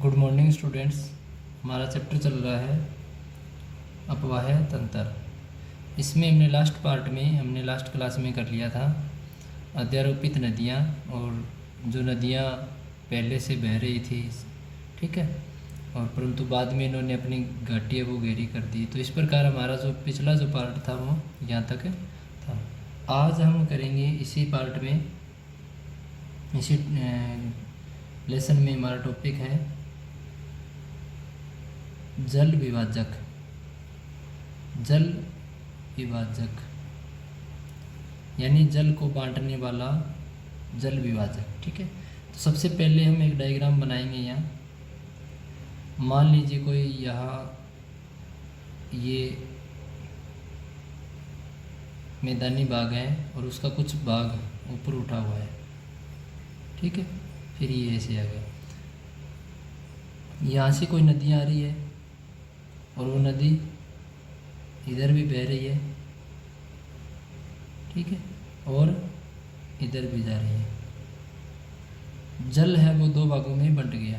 Good morning students. हमारा chapter चल रहा है अपवाह तंत्र। इसमें हमने लास्ट क्लास में कर लिया था अध्यारोपित नदियाँ और जो नदियाँ पहले से बह रही थी, ठीक है, और परंतु बाद में इन्होंने अपनी घाटी है वो गहरी कर दी। तो इस प्रकार हमारा जो पिछला जो पार्ट था वो यहाँ तक था। आज हम करेंगे इसी पार्ट में, इसी लेसन में हमारा टॉपिक है जल विभाजक। जल विभाजक यानी जल को बांटने वाला जल विभाजक, ठीक है। तो सबसे पहले हम एक डायग्राम बनाएंगे। यहाँ मान लीजिए कोई यहाँ ये मैदानी भाग है और उसका कुछ भाग ऊपर उठा हुआ है, ठीक है। फिर ये ऐसे आ गया, यहाँ से कोई नदी आ रही है और वो नदी इधर भी बह रही है, ठीक है, और इधर भी जा रही है। जल है वो दो भागों में बंट गया,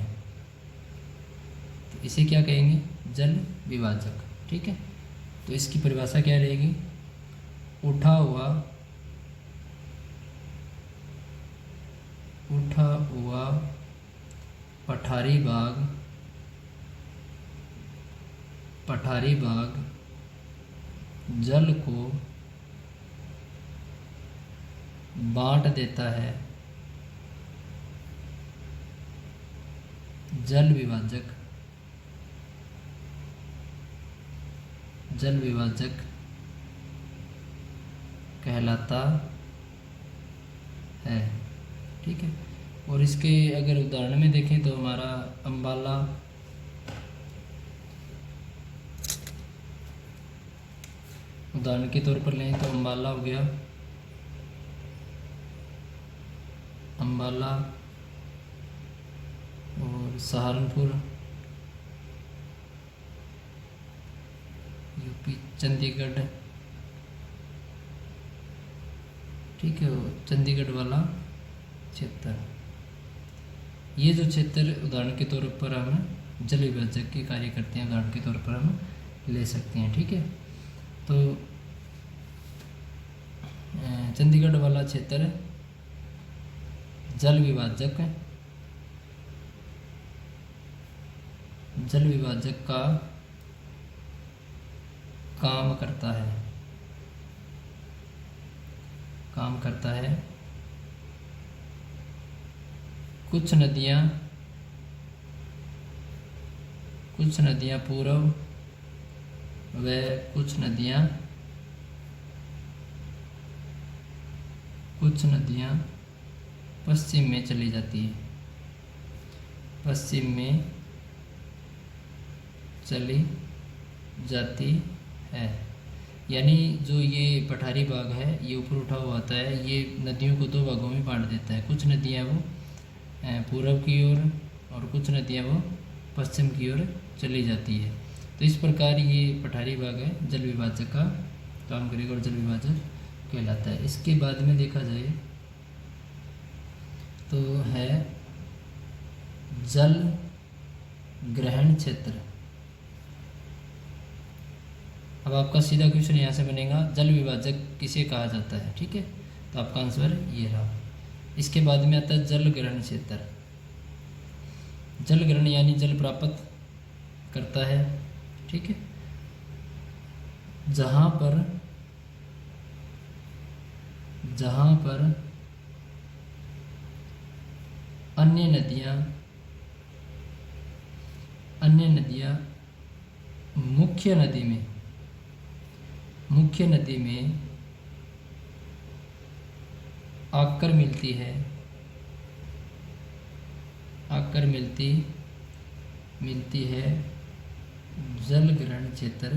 तो इसे क्या कहेंगे? जल विभाजक, ठीक है। तो इसकी परिभाषा क्या रहेगी? उठा हुआ पठारी भाग जल को बांट देता है। जल विभाजक कहलाता है, ठीक है। और इसके अगर उदाहरण में देखें तो हमारा अम्बाला, उदाहरण के तौर पर लें तो अम्बाला हो गया, अम्बाला और सहारनपुर यूपी, चंडीगढ़, ठीक है, चंडीगढ़ वाला क्षेत्र। ये जो क्षेत्र उदाहरण के तौर पर हम जल विभाजक के कार्य करते हैं, उदाहरण के तौर पर हम ले सकते हैं, ठीक है। तो चंडीगढ़ वाला क्षेत्र जल विभाजक का काम करता है। कुछ नदियाँ पूर्व व कुछ नदियाँ पश्चिम में चली जाती है, पश्चिम में चली जाती है। यानी जो ये पठारी भाग है ये ऊपर उठा हुआ आता है, ये नदियों को दो भागों में बांट देता है। कुछ नदियाँ वो पूर्व की ओर और कुछ नदियाँ वो पश्चिम की ओर चली जाती है। तो इस प्रकार ये पठारी भाग है जल विभाजक का काम करेगा और जल विभाजक कहलाता है। इसके बाद में देखा जाए तो है जल ग्रहण क्षेत्र। अब आपका सीधा क्वेश्चन यहाँ से बनेगा, जल विभाजक किसे कहा जाता है, ठीक है। तो आपका आंसर ये रहा। इसके बाद में आता है जल ग्रहण क्षेत्र। जल ग्रहण यानी जल प्राप्त करता है, ठीक है, जहाँ पर अन्य नदियाँ मुख्य नदी में आकर मिलती है, जल ग्रहण क्षेत्र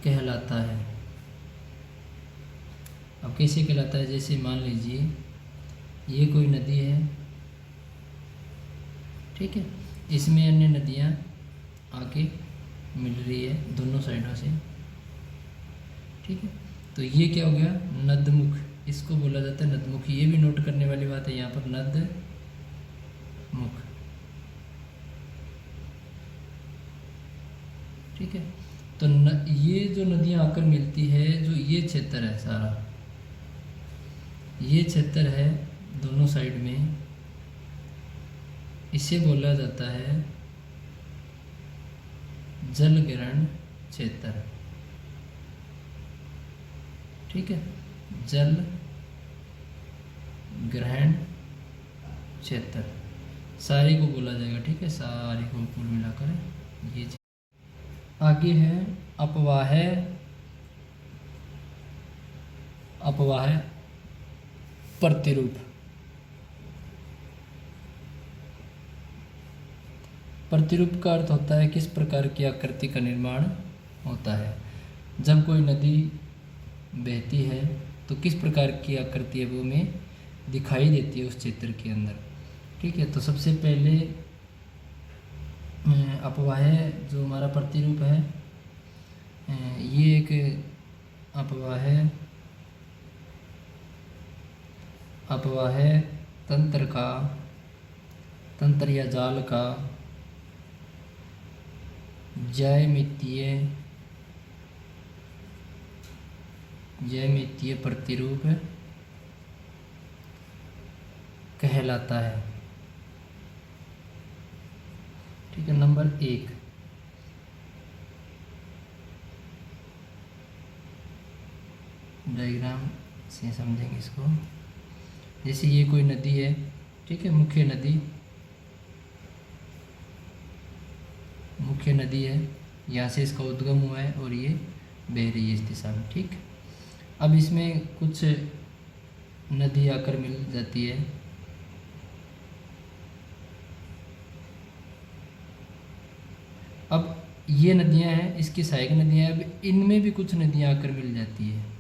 कहलाता है। अब कैसे कहलाता है? जैसे मान लीजिए ये कोई नदी है, ठीक है, इसमें अन्य नदियाँ आके मिल रही है दोनों साइडों से, ठीक है। तो ये क्या हो गया? नदमुख इसको बोला जाता है नदमुखी। ये भी नोट करने वाली बात है यहाँ पर, नदमुख। ठीक है, तो ये जो नदियाँ आकर मिलती है, जो ये क्षेत्र है सारा, ये क्षेत्र है दोनों साइड में, इसे बोला जाता है जल ग्रहण क्षेत्र। ठीक है, जल ग्रहण क्षेत्र सारे को बोला जाएगा। ठीक है, सारे को कुल मिलाकर ये। आगे है अपवाह, अपवाह प्रतिरूप। प्रतिरूप का अर्थ होता है किस प्रकार की आकृति का निर्माण होता है। जब कोई नदी बहती है तो किस प्रकार की आकृति है वो में दिखाई देती है उस क्षेत्र के अंदर। ठीक है, तो सबसे पहले अपवाह जो हमारा प्रतिरूप है, ये एक अपवाह तंत्र का, तंत्र या जाल का ज्यामितीय प्रतिरूप कहलाता है। ठीक है, नंबर 1, डायग्राम से समझेंगे इसको। जैसे ये कोई नदी है, ठीक है, मुख्य नदी है, यहाँ से इसका उद्गम हुआ है और ये बह रही है इस दिशा में। ठीक, अब इसमें कुछ नदी आकर मिल जाती है। अब ये नदियाँ हैं, इसकी सहायक नदियाँ हैं, अब इनमें भी कुछ नदियाँ आकर मिल जाती है।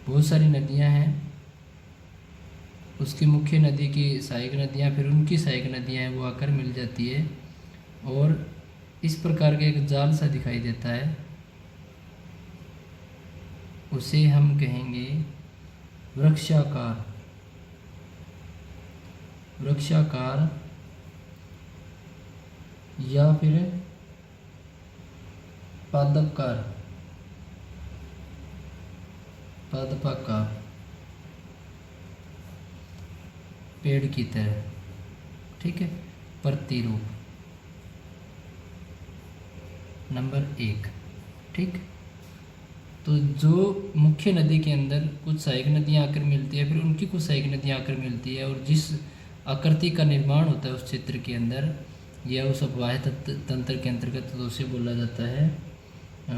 बहुत सारी नदियाँ हैं, उसकी मुख्य नदी की सहायक नदियाँ, फिर उनकी सहायक नदियाँ हैं, वो आकर मिल जाती है और इस प्रकार का एक जाल सा दिखाई देता है। उसे हम कहेंगे वृक्षाकार या फिर पादपाकार पेड़ की तरह। ठीक है, प्रतिरूप नंबर 1। ठीक, तो जो मुख्य नदी के अंदर कुछ सहायक नदियाँ आकर मिलती है, फिर उनकी कुछ सहायक नदियाँ आकर मिलती है, और जिस आकृति का निर्माण होता है उस क्षेत्र के अंदर या उस अपवाह तंत्र के अंतर्गत, तो उसे बोला जाता है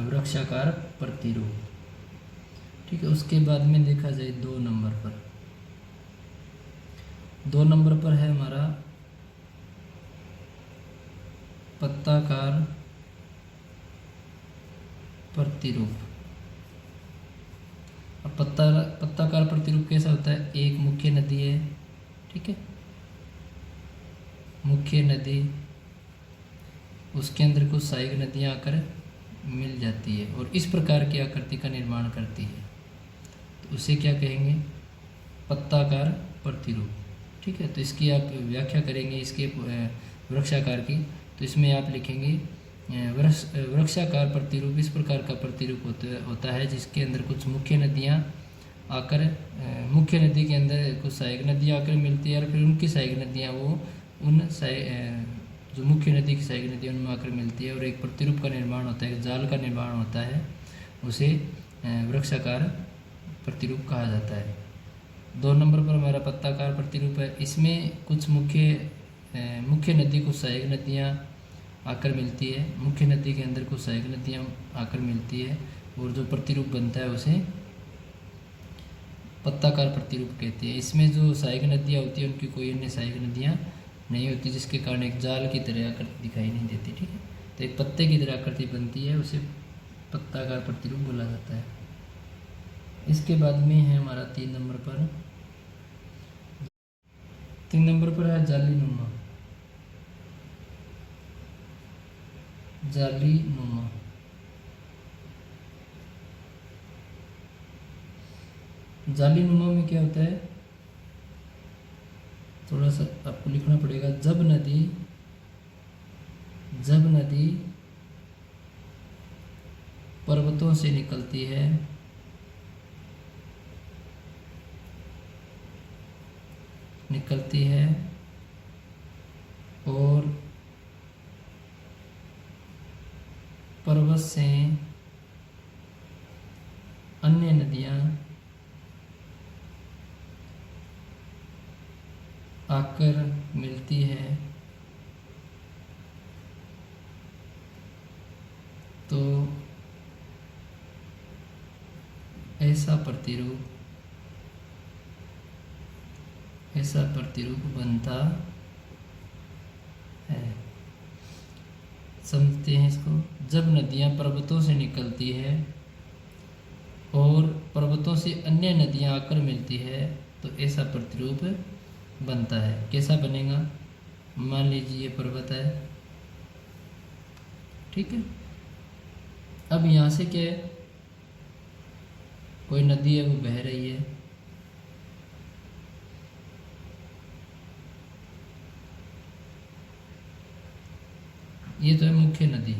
वृक्षाकार प्रतिरूप। ठीक है, उसके बाद में देखा जाए 2 नंबर पर है हमारा पत्ताकार प्रतिरूप। अब पत्ताकार प्रतिरूप कैसा होता है? एक मुख्य नदी है, ठीक है, मुख्य नदी, उसके अंदर कुछ सहायक नदियाँ आकर मिल जाती है और इस प्रकार की आकृति का निर्माण करती है, तो उसे क्या कहेंगे? पत्ताकार प्रतिरूप। ठीक है, तो इसकी आप व्याख्या करेंगे इसके वृक्षाकार की, तो इसमें आप लिखेंगे वृक्षाकार प्रतिरूप इस प्रकार का प्रतिरूप होता है जिसके अंदर कुछ मुख्य नदियाँ आकर मुख्य नदी के अंदर कुछ सहायक नदियाँ आकर मिलती है और फिर उनकी सहायक नदियाँ वो उन जो मुख्य नदी की सहायक नदी उनमें आकर मिलती है और एक प्रतिरूप का निर्माण होता है, जाल का निर्माण होता है, उसे वृक्षाकार प्रतिरूप कहा जाता है। 2 नंबर पर हमारा पत्ताकार प्रतिरूप है। इसमें कुछ मुख्य नदी कुछ सहायक नदियाँ आकर मिलती है, मुख्य नदी के अंदर कुछ सहायक नदियाँ आकर मिलती है और जो प्रतिरूप बनता है उसे पत्ताकार प्रतिरूप कहते हैं। इसमें जो सहायक नदियाँ होती है उनकी कोई अन्य सहायक नदियाँ नहीं होती, जिसके कारण एक जाल की तरह आकृति दिखाई नहीं देती। ठीक है, तो एक पत्ते की तरह आकृति बनती है, उसे पत्ताकार प्रतिरूप बोला जाता है। इसके बाद में है हमारा 3 नंबर पर, 3 नंबर पर है जालीनुमा। जाली नुमा में क्या होता है, थोड़ा सा आपको लिखना पड़ेगा। जब नदी पर्वतों से निकलती है और पर्वत से अन्य नदियाँ आकर मिलती है, तो ऐसा प्रतिरूप बनता है। समझते हैं इसको। जब नदियाँ पर्वतों से निकलती है और पर्वतों से अन्य नदियाँ आकर मिलती है, तो ऐसा प्रतिरूप बनता है। कैसा बनेगा? मान लीजिए ये पर्वत है, ठीक है। अब यहाँ से क्या है, कोई नदी है वो बह रही है, ये तो है मुख्य नदी।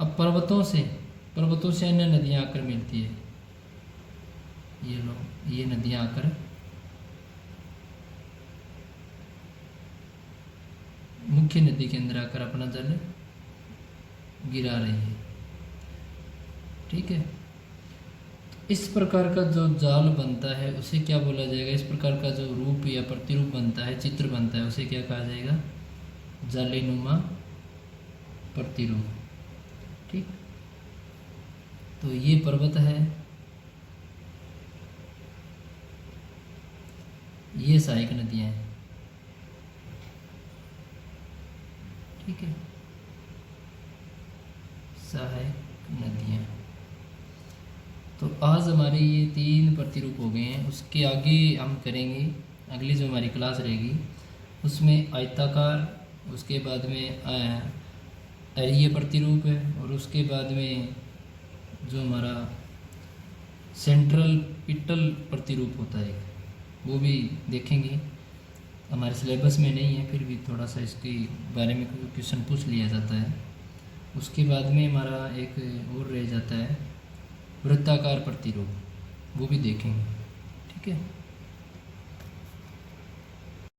अब पर्वतों से अन्य नदियाँ आकर मिलती है, ये नदियाँ आकर मुख्य नदी के अंदर आकर अपना जल गिरा रही है, ठीक है। इस प्रकार का जो जाल बनता है उसे क्या बोला जाएगा? इस प्रकार का जो रूप या प्रतिरूप बनता है, चित्र बनता है, उसे क्या कहा जाएगा? जालीनुमा प्रतिरूप, ठीक। तो ये पर्वत है, ये सहायक नदियाँ हैं, ठीक है, सहायक नदियाँ। तो आज हमारे ये 3 प्रतिरूप हो गए हैं। उसके आगे हम करेंगे, अगली जो हमारी क्लास रहेगी उसमें आयताकार, उसके बाद में अरीय प्रतिरूप है, और उसके बाद में जो हमारा सेंट्रल पिटल प्रतिरूप होता है वो भी देखेंगे। हमारे सिलेबस में नहीं है, फिर भी थोड़ा सा इसके बारे में क्वेश्चन पूछ लिया जाता है। उसके बाद में हमारा एक और रह जाता है वृत्ताकार प्रतिरूप, वो भी देखेंगे, ठीक है।